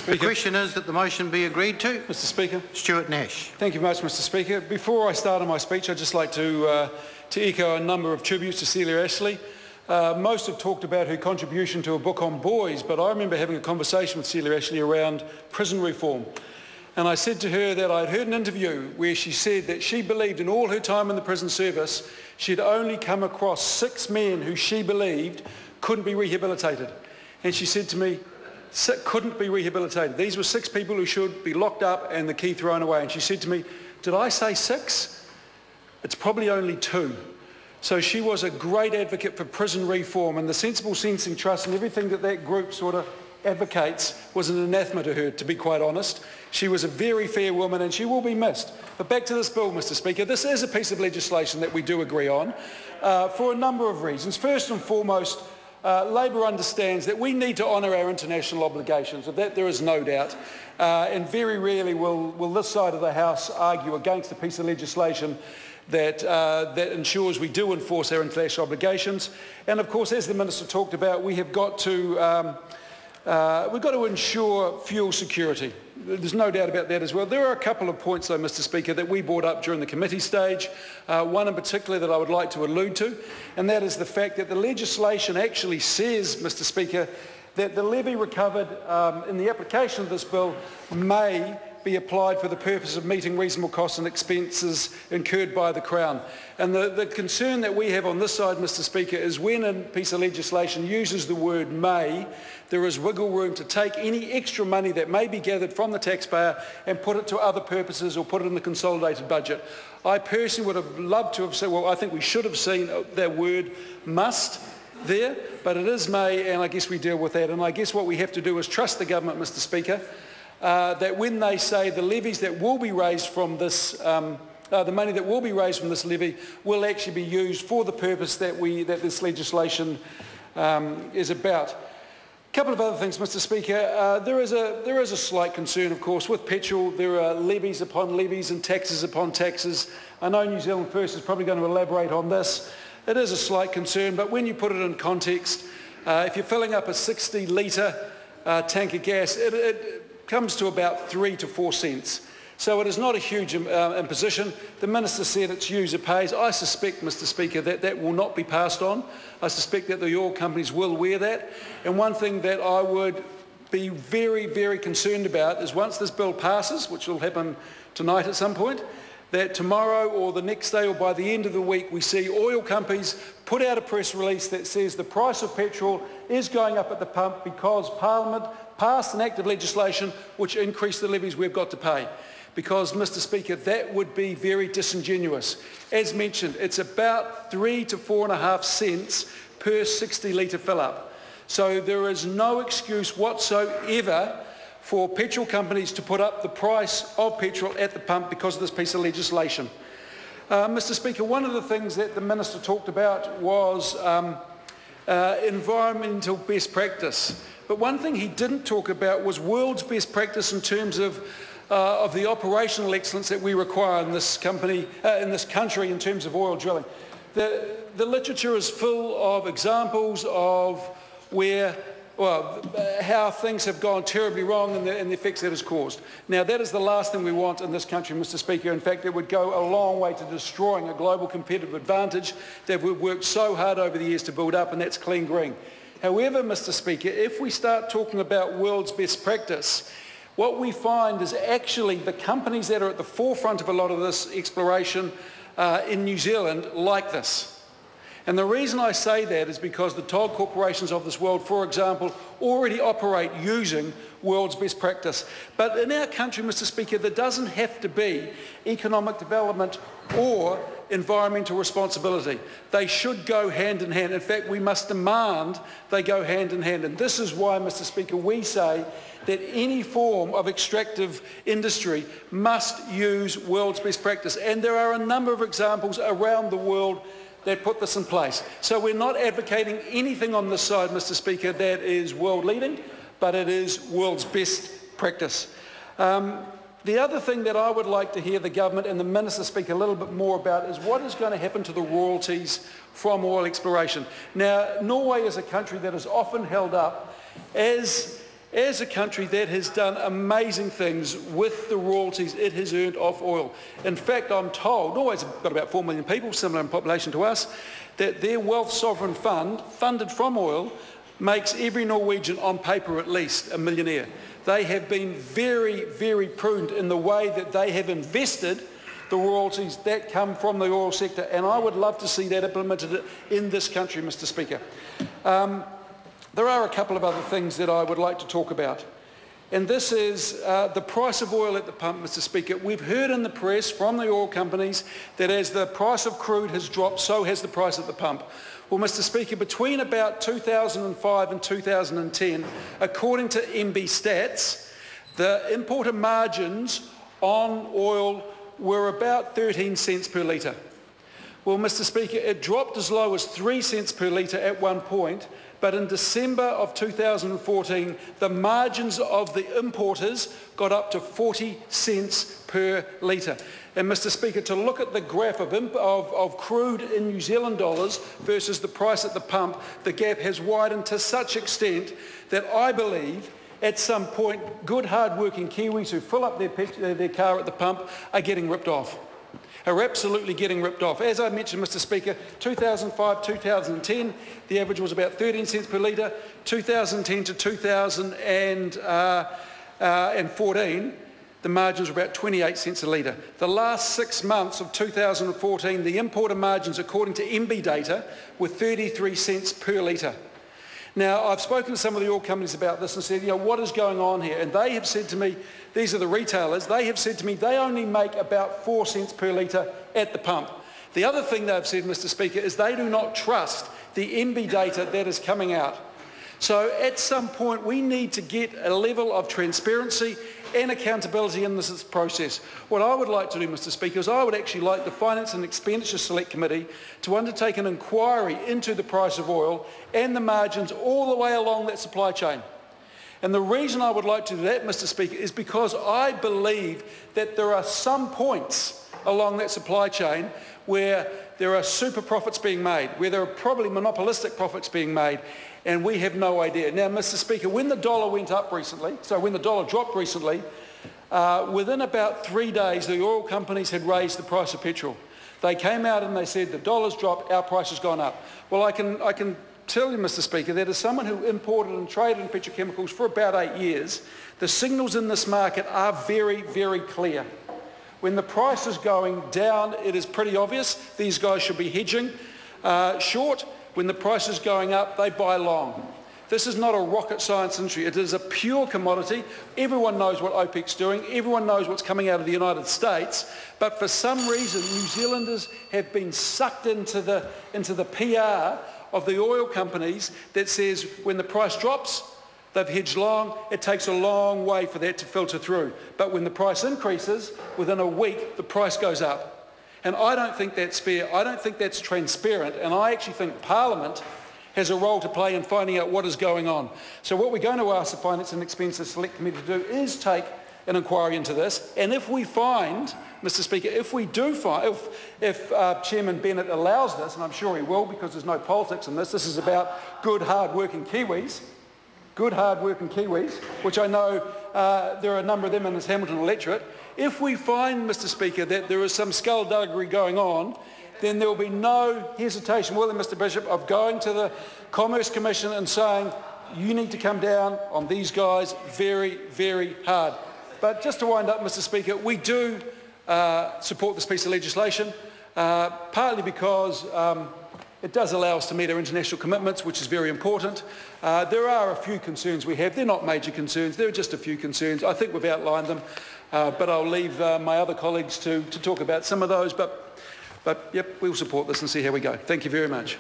The question is that the motion be agreed to. Mr Speaker. Stuart Nash. Thank you very much, Mr Speaker. Before I start on my speech, I'd just like to echo a number of tributes to Celia Ashley. Most have talked about her contribution to a book on boys, but I remember having a conversation with Celia Ashley around prison reform. And I said to her that I'd heard an interview where she said that she believed in all her time in the prison service, she'd only come across 6 men who she believed couldn't be rehabilitated. And she said to me, couldn't be rehabilitated. These were 6 people who should be locked up and the key thrown away. And she said to me, did I say 6? It's probably only 2. So she was a great advocate for prison reform, and the Sensible Sentencing Trust and everything that that group sort of advocates was an anathema to her, to be quite honest. She was a very fair woman and she will be missed. But back to this bill, Mr Speaker. This is a piece of legislation that we do agree on for a number of reasons. First and foremost, Labor understands that we need to honour our international obligations. Of that there is no doubt. And very rarely will this side of the House argue against a piece of legislation that ensures we do enforce our international obligations. And of course, as the Minister talked about, we've got to ensure fuel security. There's no doubt about that as well. There are a couple of points, though, Mr Speaker, that we brought up during the committee stage, one in particular that I would like to allude to, and that is the fact that the legislation actually says, Mr Speaker, that the levy recovered in the application of this bill may be applied for the purpose of meeting reasonable costs and expenses incurred by the Crown. And the concern that we have on this side, Mr Speaker, is when a piece of legislation uses the word may, there is wiggle room to take any extra money that may be gathered from the taxpayer and put it to other purposes or put it in the consolidated budget. I personally would have loved to have said, well, I think we should have seen that word must there, but it is may, and I guess we deal with that. And I guess what we have to do is trust the government, Mr Speaker, that when they say the levies that will be raised from this, the money that will be raised from this levy will actually be used for the purpose that this legislation is about. A couple of other things, Mr Speaker. There is a slight concern, of course, with petrol. There are levies upon levies and taxes upon taxes. I know New Zealand First is probably going to elaborate on this. It is a slight concern, but when you put it in context, if you're filling up a 60-litre tank of gas, it comes to about 3 to 4 cents. So it is not a huge imposition. The Minister said it's user pays. I suspect, Mr Speaker, that that will not be passed on. I suspect that the oil companies will wear that. And one thing that I would be very, very concerned about is once this bill passes, which will happen tonight at some point, that tomorrow or the next day or by the end of the week we see oil companies put out a press release that says the price of petrol is going up at the pump because Parliament passed an act of legislation which increased the levies we've got to pay. Because, Mr Speaker, that would be very disingenuous. As mentioned, it's about 3 to 4.5 cents per 60-litre fill-up. So there is no excuse whatsoever for petrol companies to put up the price of petrol at the pump because of this piece of legislation. Mr Speaker, one of the things that the Minister talked about was environmental best practice. But one thing he didn't talk about was world's best practice in terms of the operational excellence that we require in this country in terms of oil drilling. The literature is full of examples of how things have gone terribly wrong and the effects that has caused. Now, that is the last thing we want in this country, Mr Speaker. In fact, it would go a long way to destroying a global competitive advantage that we've worked so hard over the years to build up, and that's clean green. However, Mr Speaker, if we start talking about world's best practice, what we find is actually the companies that are at the forefront of a lot of this exploration in New Zealand like this. And the reason I say that is because the Todd corporations of this world, for example, already operate using world's best practice. But in our country, Mr Speaker, there doesn't have to be economic development or environmental responsibility. They should go hand in hand. In fact, we must demand they go hand in hand. And this is why, Mr Speaker, we say that any form of extractive industry must use world's best practice. And there are a number of examples around the world that put this in place. So we're not advocating anything on this side, Mr Speaker, that is world leading, but it is world's best practice. The other thing that I would like to hear the government and the Minister speak a little bit more about is what is going to happen to the royalties from oil exploration. Now, Norway is a country that is often held up as as a country that has done amazing things with the royalties it has earned off oil. In fact, I'm told, Norway's got about 4 million people, similar in population to us, that their wealth sovereign fund, funded from oil, makes every Norwegian on paper at least a millionaire. They have been very, very prudent in the way that they have invested the royalties that come from the oil sector, and I would love to see that implemented in this country, Mr. Speaker. There are a couple of other things that I would like to talk about, and this is the price of oil at the pump, Mr. Speaker. We've heard in the press from the oil companies that as the price of crude has dropped, so has the price at the pump. Well, Mr. Speaker, between about 2005 and 2010, according to MB Stats, the importer margins on oil were about 13 cents per litre. Well, Mr. Speaker, it dropped as low as 3 cents per litre at one point, but in December of 2014, the margins of the importers got up to 40 cents per litre. And Mr. Speaker, to look at the graph of crude in New Zealand dollars versus the price at the pump, the gap has widened to such extent that I believe at some point good hard-working Kiwis who fill up their car at the pump are getting ripped off. Are absolutely getting ripped off. As I mentioned, Mr. Speaker, 2005, 2010, the average was about 13 cents per litre. 2010 to 2014, the margins were about 28 cents a litre. The last 6 months of 2014, the importer margins, according to MB data, were 33 cents per litre. Now, I've spoken to some of the oil companies about this and said, what is going on here? And they have said to me, these are the retailers, they have said to me they only make about 4 cents per litre at the pump. The other thing they've said, Mr. Speaker, is they do not trust the MB data that is coming out. So at some point we need to get a level of transparency and accountability in this process. What I would like to do, Mr. Speaker, is I would actually like the Finance and Expenditure Select Committee to undertake an inquiry into the price of oil and the margins all the way along that supply chain. And the reason I would like to do that, Mr. Speaker, is because I believe that there are some points along that supply chain where there are super profits being made, where there are probably monopolistic profits being made, and we have no idea. Now, Mr. Speaker, when the dollar went up recently, so when the dollar dropped recently, within about 3 days, the oil companies had raised the price of petrol. They came out and they said, the dollar's dropped, our price has gone up. Well, I can tell you, Mr. Speaker, that as someone who imported and traded in petrochemicals for about 8 years, the signals in this market are very, very clear. When the price is going down, it is pretty obvious these guys should be hedging short. When the price is going up, they buy long. This is not a rocket science industry. It is a pure commodity. Everyone knows what OPEC's doing. Everyone knows what's coming out of the United States. But for some reason, New Zealanders have been sucked into the PR of the oil companies that says when the price drops, they've hedged long. It takes a long way for that to filter through. But when the price increases, within a week, the price goes up. And I don't think that's fair. I don't think that's transparent. And I actually think Parliament has a role to play in finding out what is going on. So what we're going to ask the Finance and Expenditure Select Committee to do is take an inquiry into this. And if we find, Mr. Speaker, if we do find, if Chairman Bennett allows this, and I'm sure he will because there's no politics in this, this is about good, hard-working Kiwis, which I know there are a number of them in this Hamilton electorate. If we find, Mr. Speaker, that there is some skullduggery going on, then there will be no hesitation, will there, Mr. Bishop, of going to the Commerce Commission and saying, you need to come down on these guys very, very hard. But just to wind up, Mr. Speaker, we do support this piece of legislation, partly because it does allow us to meet our international commitments, which is very important. There are a few concerns we have. They're not major concerns. There are just a few concerns. I think we've outlined them, but I'll leave my other colleagues to talk about some of those. But yep, we'll support this and see how we go. Thank you very much.